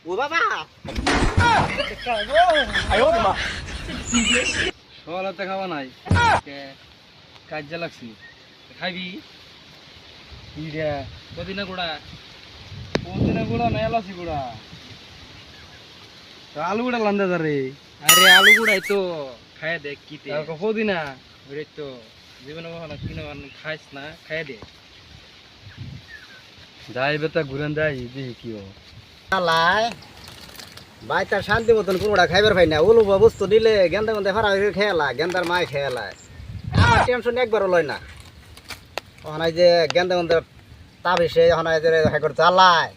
ও বাবা সকালে খাওয়া নাই কাজে লাগছি খাইবি কি রে পুদিনা গুড়া পুদিনা গুড়া না এলাচি গুড়া আলু গুড়া লান্দা রে আরে আলু গুড়াই তো খাই দেখ কি পুদিনা ওরে তো জীবনে কখনো কিনে খাইস না খাই দে যাই বেটা ঘুরেন যাই দেখি কি লাই ভাই তার শান্তি মতন কোনোটা খাইবার পাই না ওলু বস্তু দিলে গেন্দা গন্ধে ফারা খেয়ালা গেন্দার মায় খেয়ালায় আমার টেনশন একবারও লয় না ওখানে যে গেন্দা গন্ধে তাবিসে ওখানে যে হেকর চালায়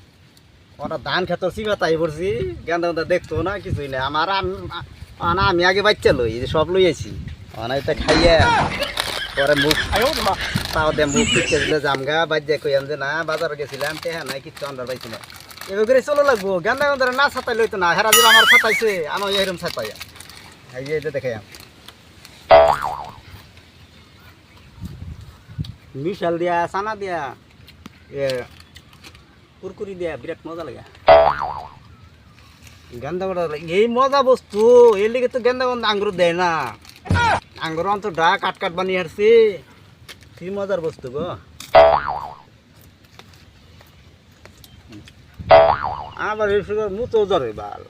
ওটা ধান খেতর চিবা তাই পড়ছি গেন্দা গন্ধে দেখতো না কিছুই না আমার আমি আগে বাচ্চা লই যে সব লইয়েছি ওখানে এটা খাইয়া পরে মুখ তাও দে মুখ পিছিয়ে দিলে জামগা বাজ্যা কইয়ান যে না বাজারে গেছিলাম তে হ্যাঁ নাই কিছু আন্দার পাইছি না এবার করে চলে লাগবো গেন্দা গন্ধে না ছাতাই লইতো না হেরা যে আমার ছাতাইছে আমার এরম ছাতাইয়া এই যে দেখে মিশাল দিয়া চানা দিয়া কুরকুরি দিয়া বিরাট মজা লাগে গেন্দা গন্ধ এই মজা বস্তু এর লিগে তো গেন্দা গন্ধ আঙ্গুর দেয় না আঙ্গুর অন্তর ডা কাট কাট বানিয়ে আসছি কি মজার বস্তু গো আবার এই সুগার মুতো ধরে বাল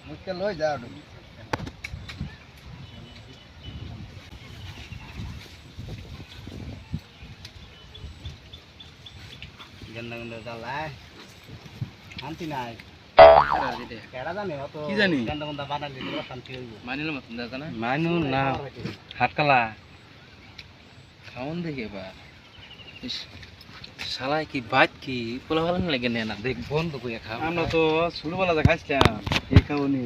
মুখে লই যা গেন্দা গন্ধ জ্বালায় শান্তি নাই কেডা জানে অত কি জানি? গেন্দা গন্ধ বানালে শান্তি হইব মানিলাম মতন দাদা না মানু না হাটকালা খাওন দেখে বা শালায় কি বাদ কি পোলা ভালো লাগে না দেখ বন্ধ করে খাও আমরা তো ছোটবেলা যে খাইছিলাম এই খাবো নি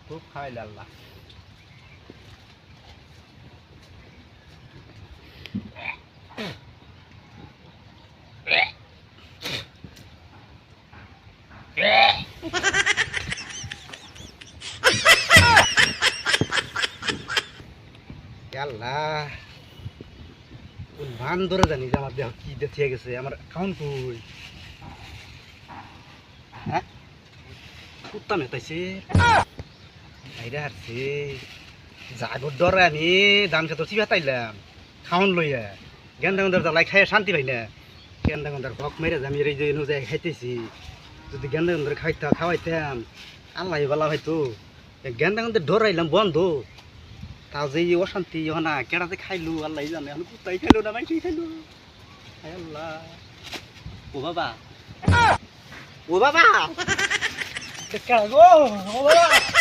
খুব খাইল আল্লাহ আল্লাহ কোন ভান ধরে জানি যে আমার দেহ কি দেখে গেছে আমার খাউন কই হ্যাঁ কুত্তা মেতাইছে আইরা হারছে জাগর ডরে আমি ধান খেতে চিবা তাইলাম খাওন লইয়া গেন্দা গন্ধার জ্বালাই খাইয়া শান্তি পাই না গেন্দা গন্ধার ভক মেরে আমি এই যে অনুযায়ী খাইতেছি যদি গেন্দা গন্ধার খাওয়াইতাম আল্লাহ বলা হয়তো গেন্দা গন্ধার ডরাইলাম বন্ধ তাও যে অশান্তি না কেডাতে খাইলু আল্লাহ জানে এখন কুত্তাই খাইলো না মাইসি খাইলো আল্লাহ ও বাবা ও বাবা গো ও বাবা